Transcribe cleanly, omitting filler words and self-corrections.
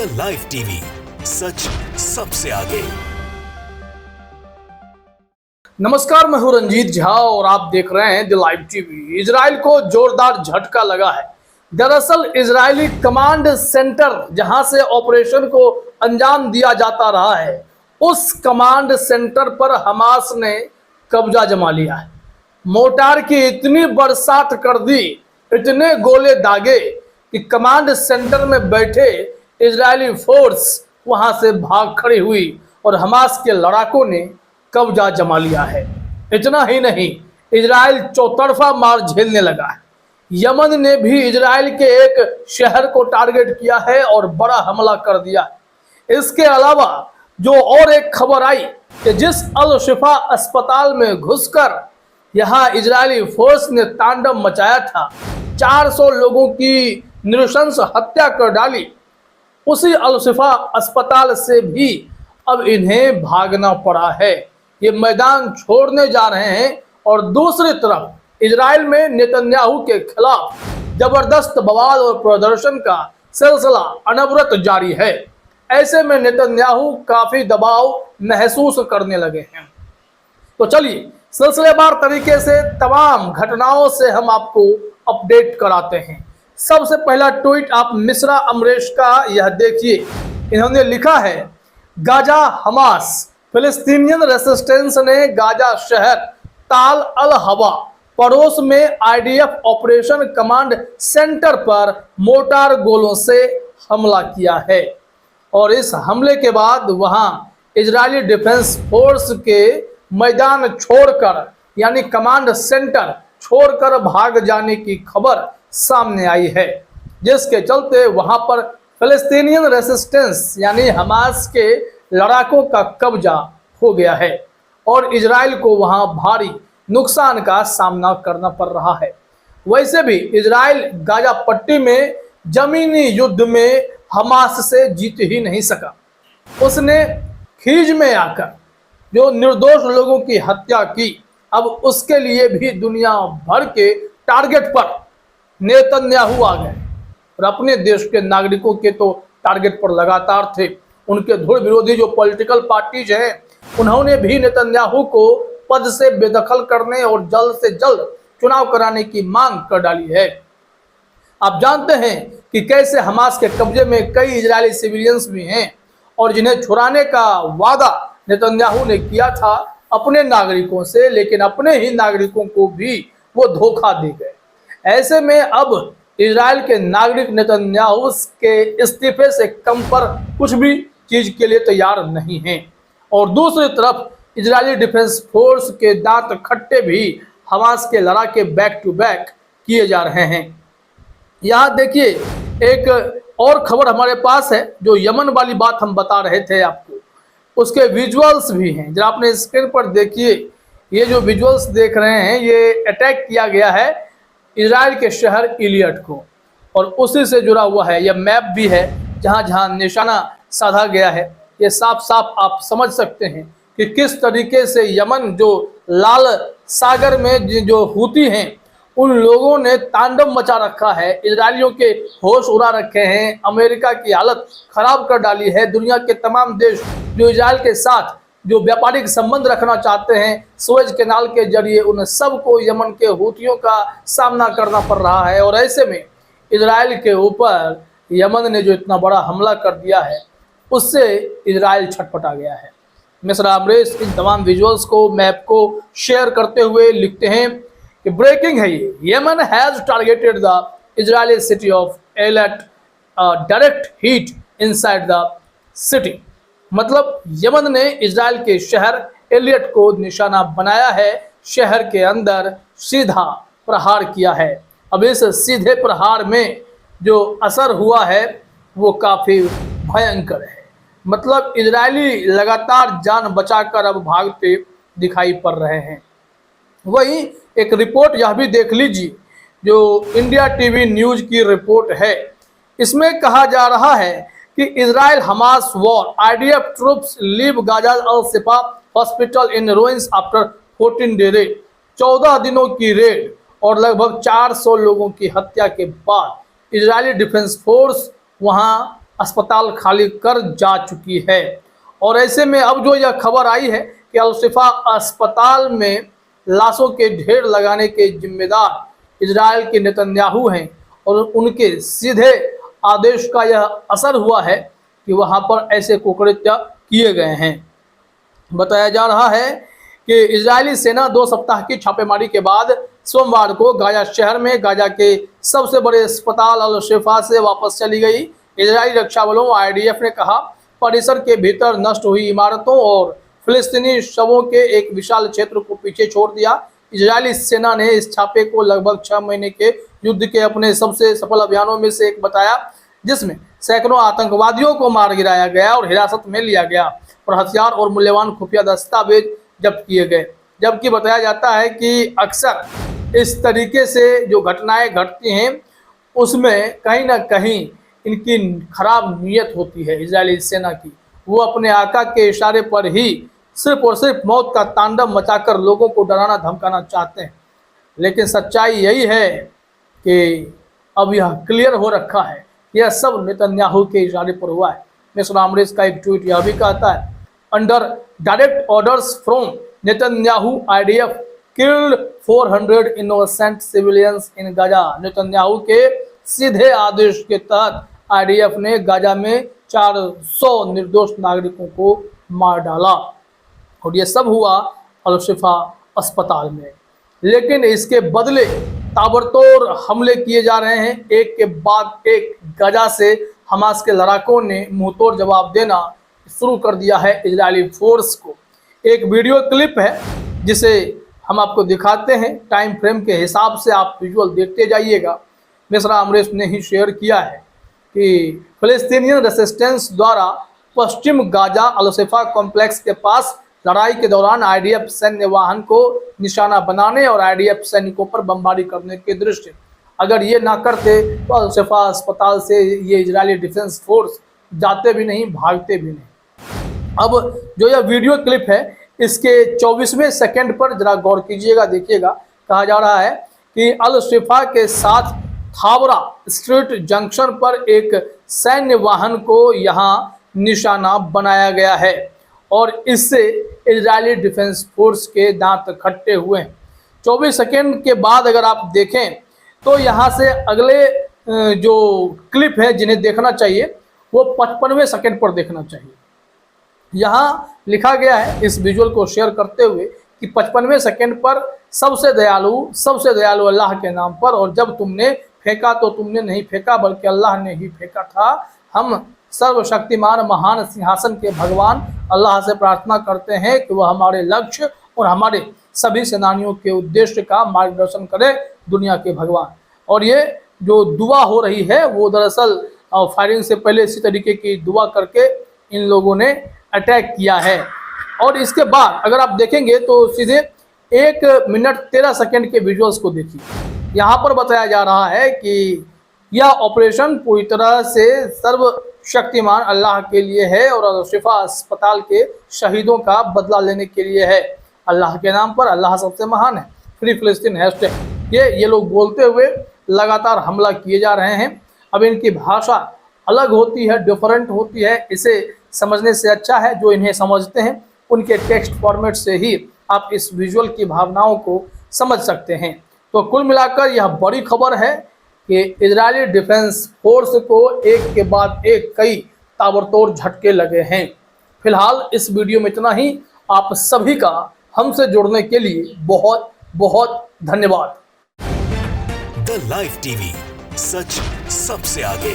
The live TV, सच सबसे आगे। नमस्कार, मैं हूं रंजीत झा और आप देख रहे हैं द लाइव टीवी। इजराइल को जोरदार झटका लगा है। दरअसल इजरायली कमांड सेंटर जहां से ऑपरेशन को अंजाम दिया जाता रहा है, उस कमांड सेंटर पर हमास ने कब्जा जमा लिया है। मोर्टार की इतनी बरसात कर दी, इतने गोले दागे कि कमांड सेंटर में बैठे इजरायली फोर्स वहां से भाग खड़ी हुई और हमास के लड़ाकों ने कब्जा जमा लिया है। इतना ही नहीं, इजराइल चौतरफा मार झेलने लगा है। यमन ने भी इजराइल के एक शहर को टारगेट किया है और बड़ा हमला कर दिया है। इसके अलावा जो और एक खबर आई कि जिस अल शिफा अस्पताल में घुसकर यहां इजरायली फोर्स ने तांडव मचाया था, 400 लोगों की नृशंस हत्या कर डाली, उसी अल शिफा अस्पताल से भी अब इन्हें भागना पड़ा है। ये मैदान छोड़ने जा रहे हैं और दूसरी तरफ इजराइल में नेतन्याहू के खिलाफ जबरदस्त बवाल और प्रदर्शन का सिलसिला अनवरत जारी है। ऐसे में नेतन्याहू काफी दबाव महसूस करने लगे हैं। तो चलिए सिलसिलेवार तरीके से तमाम घटनाओं से हम आपको अपडेट कराते हैं। सबसे पहला ट्वीट आप मिश्रा अमरेश का यह देखिए। इन्होंने लिखा है, गाजा हमास फिलिस्तीनियन रेसिस्टेंस ने गाजा शहर ताल अल हवा पड़ोस में आईडीएफ ऑपरेशन कमांड सेंटर पर मोर्टार गोलों से हमला किया है और इस हमले के बाद वहां इजरायली डिफेंस फोर्स के मैदान छोड़कर यानी कमांड सेंटर छोड़कर भाग जाने की खबर सामने आई है, जिसके चलते वहां पर फिलिस्तीनियन रेसिस्टेंस यानी हमास के लड़ाकों का कब्जा हो गया है और इजराइल को वहां भारी नुकसान का सामना करना पड़ रहा है। वैसे भी इजराइल गाजा पट्टी में जमीनी युद्ध में हमास से जीत ही नहीं सका। उसने खीज में आकर जो निर्दोष लोगों की हत्या की, अब उसके लिए भी दुनिया भर के टारगेट पर नेतन्याहू आ गए और अपने देश के नागरिकों के तो टारगेट पर लगातार थे। उनके धुर विरोधी जो पॉलिटिकल पार्टीज हैं, उन्होंने भी नेतन्याहू को पद से बेदखल करने और जल्द से जल्द चुनाव कराने की मांग कर डाली है। आप जानते हैं कि कैसे हमास के कब्जे में कई इजरायली सिविलियंस भी हैं और जिन्हें छुड़ाने का वादा नेतन्याहू ने किया था अपने नागरिकों से, लेकिन अपने ही नागरिकों को भी वो धोखा दे गए। ऐसे में अब इजराइल के नागरिक नेतन्याहू के इस्तीफे से कम पर कुछ भी चीज के लिए तैयार नहीं हैं और दूसरी तरफ इजरायली डिफेंस फोर्स के दांत खट्टे भी हमास के लड़ाके बैक टू बैक किए जा रहे हैं। यहाँ देखिए एक और खबर हमारे पास है, जो यमन वाली बात हम बता रहे थे आपको, उसके विजुअल्स भी हैं। जरा आपने स्क्रीन पर देखिए, ये जो विजुअल्स देख रहे हैं, ये अटैक किया गया है इजराइल के शहर इलियट को और उसी से जुड़ा हुआ है। यह मैप भी है जहां जहां निशाना साधा गया है। ये साफ साफ आप समझ सकते हैं कि किस तरीके से यमन जो लाल सागर में जो हूती हैं, उन लोगों ने तांडव मचा रखा है, इजरायलियों के होश उड़ा रखे हैं, अमेरिका की हालत खराब कर डाली है। दुनिया के तमाम देश जो इजराइल के साथ जो व्यापारिक संबंध रखना चाहते हैं सुएज कैनाल के जरिए, उन सबको यमन के हूतियों का सामना करना पड़ रहा है। और ऐसे में इजराइल के ऊपर यमन ने जो इतना बड़ा हमला कर दिया है, उससे इजराइल छटपटा गया है। मिश्रा अमरेश इन तमाम विजुअल्स को, मैप को शेयर करते हुए लिखते हैं कि ब्रेकिंग है ये, Yemen has targeted the Israeli city of elite, direct heat inside the city. मतलब यमन ने इजराइल के शहर एलियट को निशाना बनाया है, शहर के अंदर सीधा प्रहार किया है। अब इस सीधे प्रहार में जो असर हुआ है वो काफ़ी भयंकर है। मतलब इजरायली लगातार जान बचाकर अब भागते दिखाई पड़ रहे हैं। वहीं एक रिपोर्ट यह भी देख लीजिए, जो इंडिया टीवी न्यूज़ की रिपोर्ट है। इसमें कहा जा रहा है कि Israel Hamas war, IDF troops leave Gaza Al Shifa hospital in ruins after 14 day raid. 14 दिनों की रेड और लगभग 400 लोगों की हत्या के बाद इजरायली डिफेंस फोर्स वहां अस्पताल खाली कर जा चुकी है। और ऐसे में अब जो यह खबर आई है कि अल-शिफा अस्पताल में लाशों के ढेर लगाने के जिम्मेदार इजराइल के नेतन्याहू हैं और उनके सीधे आदेश का यह असर हुआ है कि वहां पर ऐसे कुकृत्य किए गए हैं। बताया जा रहा है कि इजरायली सेना 2 सप्ताह की छापेमारी के बाद सोमवार को गाजा शहर में गाजा के सबसे बड़े अस्पताल अल-शिफा से वापस चली गई। इजरायली रक्षा बलों IDF ने कहा, परिसर के भीतर नष्ट हुई इमारतों और फिलिस्तीनी शवों के एक विशाल क्षेत्र को पीछे छोड़ दिया। इजरायली सेना ने इस छापे को लगभग 6 महीने के युद्ध के अपने सबसे सफल अभियानों में से एक बताया, जिसमें सैकड़ों आतंकवादियों को मार गिराया गया और हिरासत में लिया गया और हथियार और मूल्यवान खुफिया दस्तावेज जब्त किए गए। जबकि बताया जाता है कि अक्सर इस तरीके से जो घटनाएं घटती हैं उसमें कहीं ना कहीं इनकी खराब नीयत होती है इजरायली सेना की। वो अपने आका के इशारे पर ही सिर्फ और सिर्फ मौत का तांडव मचाकर लोगों को डराना धमकाना चाहते हैं। लेकिन सच्चाई यही है कि अब यह क्लियर हो रखा है, यह सब नेतन्याहू के इशारे पर हुआ है। मिस्टर आमरेश का एक ट्वीट यह भी कहता है, under direct orders from Netanyahu IDF killed 400 innocent civilians in Gaza. Netanyahu के सीधे आदेश के तहत IDF ने गाजा में 400 निर्दोष नागरिकों को मार डाला और ये सब हुआ अल-शिफा अस्पताल में। लेकिन इसके बदले ताबड़तोड़ हमले किए जा रहे हैं, एक के बाद एक। गाजा से हमास के लड़ाकों ने मुंहतोड़ जवाब देना शुरू कर दिया है इजरायली फोर्स को। एक वीडियो क्लिप है जिसे हम आपको दिखाते हैं, टाइम फ्रेम के हिसाब से आप विजुअल देखते जाइएगा। मिस्रा आमरेश ने ही शेयर किया है कि फिलिस्तीनियन रेसिस्टेंस द्वारा पश्चिम गाजा अल-शिफा कॉम्प्लेक्स के पास लड़ाई के दौरान IDF सैन्य वाहन को निशाना बनाने और IDF सैनिकों पर बमबारी करने के दृश्य। अगर ये ना करते तो अल-शिफा अस्पताल से ये इजरायली डिफेंस फोर्स जाते भी नहीं, भागते भी नहीं। अब जो यह वीडियो क्लिप है इसके 24वें सेकंड पर जरा गौर कीजिएगा, देखिएगा। कहा जा रहा है कि अल-शिफा के साथ थावरा स्ट्रीट जंक्शन पर एक सैन्य वाहन को यहाँ निशाना बनाया गया है और इससे इजरायली डिफेंस फोर्स के दांत खट्टे हुए हैं। 24 सेकंड के बाद अगर आप देखें तो यहाँ से अगले जो क्लिप है जिन्हें देखना चाहिए वो 55वें सेकंड पर देखना चाहिए। यहाँ लिखा गया है इस विजुअल को शेयर करते हुए कि 55वें सेकंड पर सबसे दयालु अल्लाह के नाम पर, और जब तुमने फेंका तो तुमने नहीं फेंका बल्कि अल्लाह ने ही फेंका था। हम सर्वशक्तिमान महान सिंहासन के भगवान अल्लाह से प्रार्थना करते हैं कि वह हमारे लक्ष्य और हमारे सभी सेनानियों के उद्देश्य का मार्गदर्शन करे, दुनिया के भगवान। और ये जो दुआ हो रही है वो दरअसल फायरिंग से पहले इसी तरीके की दुआ करके इन लोगों ने अटैक किया है। और इसके बाद अगर आप देखेंगे तो सीधे 1 मिनट 13 सेकंड के विजुअल्स को देखिए। यहाँ पर बताया जा रहा है कि यह ऑपरेशन पूरी तरह से सर्वशक्तिमान अल्लाह के लिए है और अल-शिफा अस्पताल के शहीदों का बदला लेने के लिए है। अल्लाह के नाम पर, अल्लाह सबसे महान है, फ्री फिलिस्तीन हैशटैग ये लोग बोलते हुए लगातार हमला किए जा रहे हैं। अब इनकी भाषा अलग होती है, डिफरेंट होती है, इसे समझने से अच्छा है जो इन्हें समझते हैं उनके टेक्स्ट फॉर्मेट से ही आप इस विजुअल की भावनाओं को समझ सकते हैं। तो कुल मिलाकर यह बड़ी खबर है कि इजरायली डिफेंस फोर्स को एक के बाद एक कई ताबड़तोड़ झटके लगे हैं। फिलहाल इस वीडियो में इतना ही। आप सभी का हमसे जुड़ने के लिए बहुत बहुत धन्यवाद। द लाइव टीवी, सच सबसे आगे।